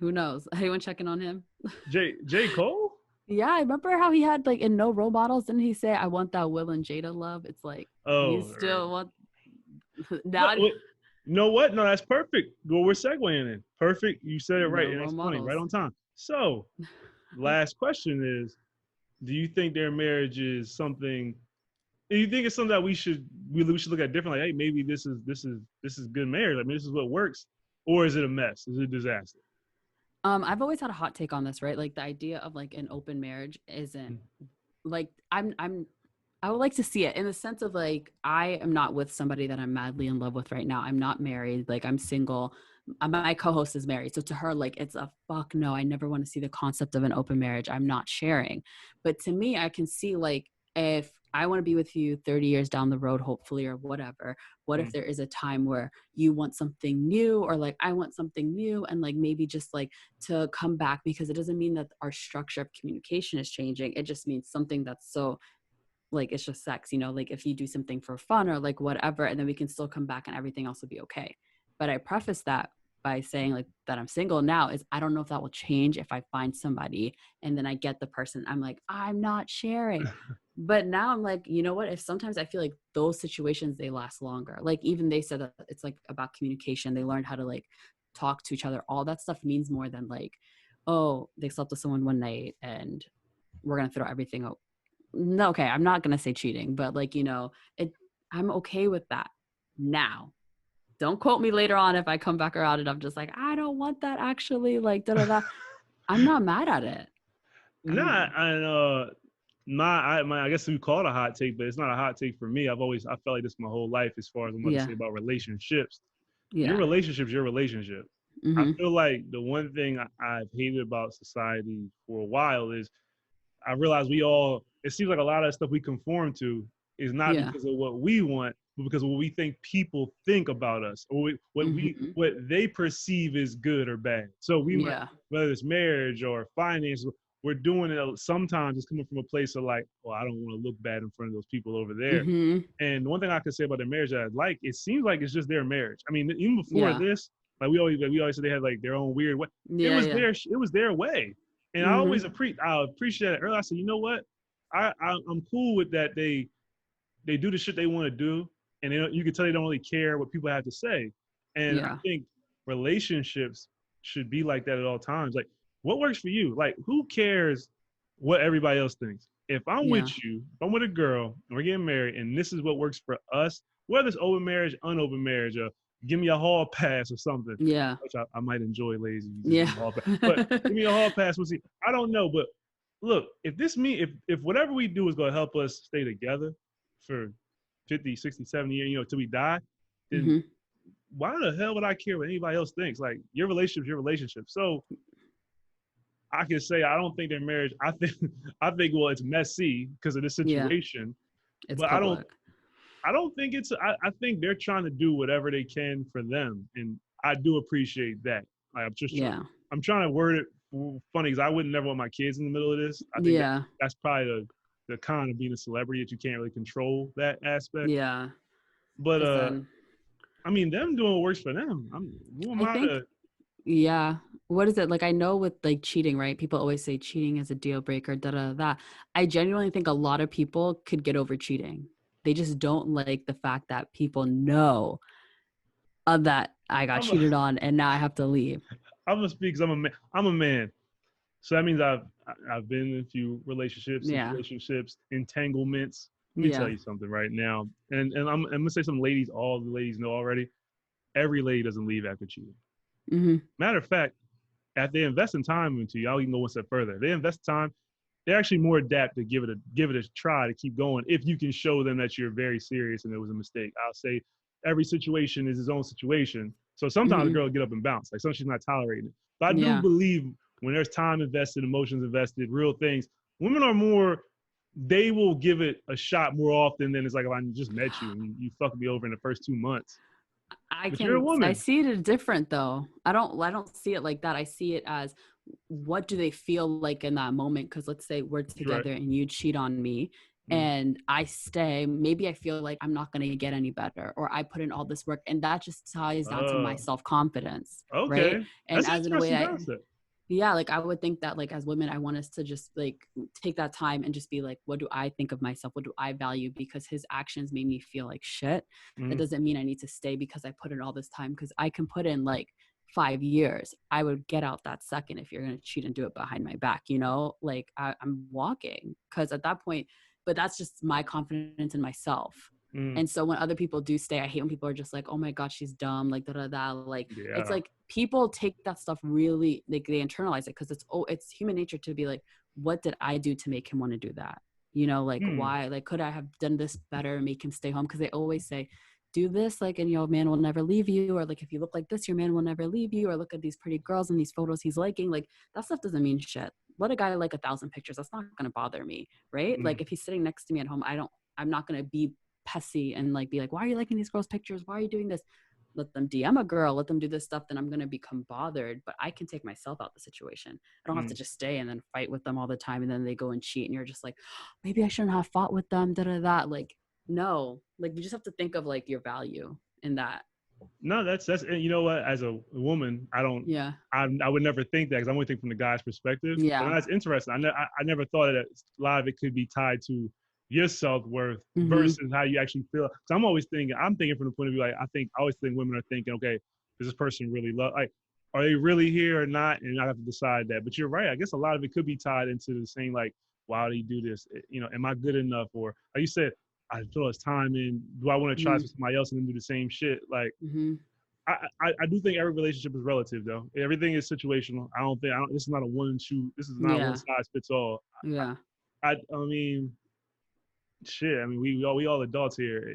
Who knows? Anyone checking on him? J. Cole? Yeah, I remember how he had like in No Role Models, didn't he say, "I want that Will and Jada love"? It's like you Oh, still want but now. you know what? No, that's perfect. Well, we're segueing in. Perfect. You said it right, No and role that's funny. Right models. on time. So, last question is: do you think their marriage is something? Do you think it's something that we should look at differently? Like, hey, maybe this is good marriage. I mean, this is what works, or is it a mess? Is it a disaster? I've always had a hot take on this, right? Like the idea of like an open marriage isn't like I would like to see it in the sense of like I am not with somebody that I'm madly in love with right now. I'm not married, like I'm single. My co-host is married. So to her, like it's a fuck no. I never want to see the concept of an open marriage. I'm not sharing. But to me, I can see like if I want to be with you 30 years down the road, hopefully, or whatever, what if Mm. there is a time where you want something new or like I want something new and like maybe just like to come back because it doesn't mean that our structure of communication is changing. It just means something that's so like it's just sex, like if you do something for fun or like whatever, and then we can still come back and everything else will be okay. But I preface that by saying like that I'm single now is I don't know if that will change if I find somebody and then I get the person I'm like I'm not sharing. But now I'm like, you know what, if sometimes I feel like those situations they last longer, like even they said that it's like about communication, they learned how to like talk to each other, all that stuff means more than like, oh, they slept with someone one night and we're gonna throw everything out. No, okay, I'm not gonna say cheating, but like, it I'm okay with that now. Don't quote me later on if I come back around and I'm just like, I don't want that actually, like da da da. I'm not mad at it. Not, Mm. I guess we call it a hot take, but it's not a hot take for me. I felt like this my whole life as far as I'm about to Yeah. say about relationships. Your Yeah. relationship's your relationship. I Mm-hmm. feel like the one thing I've hated about society for a while is I realize it seems like a lot of stuff we conform to is not Yeah. because of what we want, but because of what we think people think about us or Mm-hmm. what they perceive as good or bad. So we might, Yeah. whether it's marriage or finance, we're doing it. Sometimes it's coming from a place of like, well, I don't want to look bad in front of those people over there. Mm-hmm. And one thing I could say about their marriage that I like, it seems like it's just their marriage. I mean, even before Yeah. this, like we always said they had like their own weird way. Yeah. Yeah. It was their way. And Mm-hmm. I appreciate it earlier. I said, you know what? I'm cool with that. They do the shit they want to do, and you can tell they don't really care what people have to say. And I Yeah. think relationships should be like that at all times. Like, what works for you? Like, who cares what everybody else thinks? If I'm with Yeah. you, if I'm with a girl, and we're getting married, and this is what works for us, whether it's open marriage, unopened marriage, or give me a hall pass or something, Yeah. which I might enjoy, ladies, if you just give Yeah. me a hall pass. But give me a hall pass. We'll see. I don't know, but look, if whatever we do is going to help us stay together for 50, 60, 70 years, till we die, then Mm-hmm. why the hell would I care what anybody else thinks? Like, your relationship's your relationship. So I can say I don't think their marriage. Well, it's messy because of this Yeah. situation, It's but public. I don't think it's. I think they're trying to do whatever they can for them, and I do appreciate that. Like, Yeah. I'm trying to word it funny because I wouldn't never want my kids in the middle of this. I think Yeah. that's probably the con of being a celebrity that you can't really control that aspect. Yeah. But Because then I mean, them doing what works for them. Who am I I think, to? yeah. What is it? Like, I know with like cheating, right? People always say cheating is a deal breaker, da da da. I genuinely think a lot of people could get over cheating. They just don't like the fact that people know that I got I'm a, cheated on and now I have to leave. I'm gonna speak because I'm a man. I'm a man. So that means I've been in a few relationships, Yeah. situationships, entanglements. Let me tell Yeah. you something right now, and I'm gonna say some ladies. All the ladies know already. Every lady doesn't leave after cheating. Mm-hmm. Matter of fact, if they invest in time into you, I'll even go one step further. They invest time. They're actually more adept to give it a try to keep going if you can show them that you're very serious and it was a mistake. I'll say every situation is his own situation. So sometimes a Mm-hmm. girl will get up and bounce. Like sometimes she's not tolerating it. But I do Yeah. believe when there's time invested, emotions invested, real things, women are more, they will give it a shot more often than it's like if I just met you and you fucked me over in the first 2 months. But you're a I woman. see it different though. I don't see it like that. I see it as what do they feel like in that moment? Because let's say we're Right. together and you cheat on me Mm. and I stay, maybe I feel like I'm not going to get any better or I put in all this work and that just ties down to my Uh, self-confidence, right? okay. And That's an as in a way interesting I concept. Yeah, like I would think that like as women, I want us to just like take that time and just be like, what do I think of myself? What do I value? Because his actions made me feel like shit. That Mm, doesn't mean I need to stay because I put in all this time, because I can put in like 5 years. I would get out that second if you're gonna cheat and do it behind my back, you know? Like I'm walking because at that point, but that's just my confidence in myself. mm, And so when other people do stay, I hate when people are just like, oh my God, she's dumb, like da da da. Like it's yeah. like people take that stuff really, like they internalize it because it's human nature to be like, what did I do to make him want to do that? You know, like Mm, why? Like could I have done this better, make him stay home? Because they always say, do this, like, and your man will never leave you, or like if you look like this, your man will never leave you, or look at these pretty girls and these photos he's liking. Like that stuff doesn't mean shit. Let a guy like 1,000 pictures. That's not gonna bother me, right? mm. Like if he's sitting next to me at home, I'm not gonna be pessy and like be like, why are you liking these girls' pictures? Why are you doing this? Let them DM a girl, let them do this stuff, then I'm gonna become bothered. But I can take myself out the situation. I don't have to Mm. just stay and then fight with them all the time and then they go and cheat and you're just like, oh, maybe I shouldn't have fought with them, da da da. Like, no, like you just have to think of like your value in that. No, that's and you know what? As a woman, Yeah. I would never think that because I'm only thinking from the guy's perspective. But Yeah. that's interesting. I never thought that a lot of it could be tied to your self worth Mm-hmm. versus how you actually feel. Because I'm thinking from the point of view like I always think women are thinking, okay, does this person really love like are they really here or not? And I have to decide that. But you're right. I guess a lot of it could be tied into the saying like, why do you do this? You know, am I good enough? Or like you said, I feel it's time in. Do I want to try Mm-hmm. with somebody else and then do the same shit? Like Mm-hmm. I do think every relationship is relative though. Everything is situational. This is not a one shoe. This is not one Yeah. size fits all. Yeah. I mean, shit. I mean, we all adults here.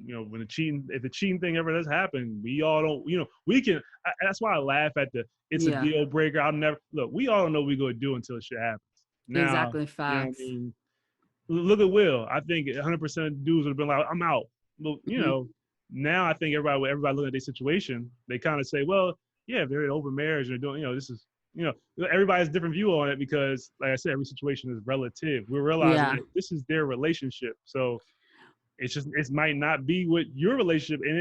You know, if the cheating thing ever does happen, we all don't. You know, we can. That's why I laugh at the. It's a Yeah. deal breaker. I'll never look. We all don't know what we're gonna do until shit happens. Now, Exactly. you know what I Facts. mean. Look at Will. I think 100% of dudes would have been like, I'm out. Well, you Mm-hmm. know, now I think everybody looking at their situation, they kind of say, well, yeah, if they're in open marriage and they're doing, you know, this is, you know, everybody has a different view on it because, like I said, every situation is relative. We're realizing Yeah. that this is their relationship. So it might not be what your relationship, and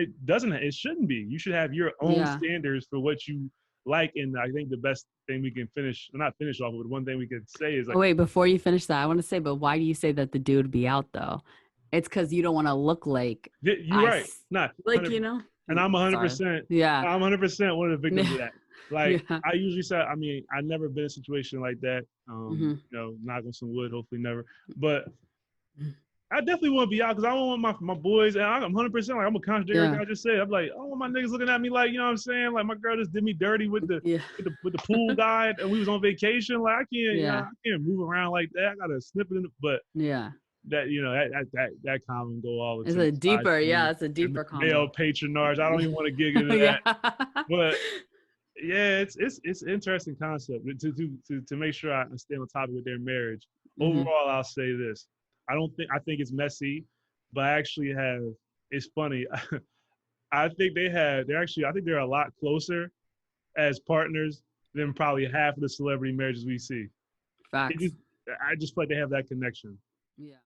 it shouldn't be. You should have your own Yeah. standards for what you like. And I think the best thing we can not finish off, but one thing we could say is Oh, like, wait, before you finish that, I want to say, but why do you say that the dude would be out though? It's because you don't want to look like you're right. us, Not like, 100, you know? and I'm 100. Sorry. percent Yeah. I'm 100% one of the victims of that. Like Yeah. I usually say, I mean, I've never been in a situation like that. Mm-hmm. You know, knock on some wood, hopefully never. But I definitely want to be out because I don't want my boys, and I'm 100% like I'm a contradict Yeah. everything I just said. I'm like, I don't want my niggas looking at me like, you know what I'm saying? Like my girl just did me dirty with the Yeah. with the pool guy, and we was on vacation. Like I can't, you know, Yeah. I can't move around like that. I gotta snip it in. But Yeah. that you know that comment go all It's into the a side deeper, to yeah, it's a and deeper male comment. patronage. I don't even want to get into Yeah. that, but yeah, it's an interesting concept to make sure I stay on topic with their marriage. Mm-hmm. Overall, I'll say this: I think it's messy, but I actually have. It's funny. I think they're a lot closer as partners than probably half of the celebrity marriages we see. It Facts. just I just feel like they have that connection. Yeah.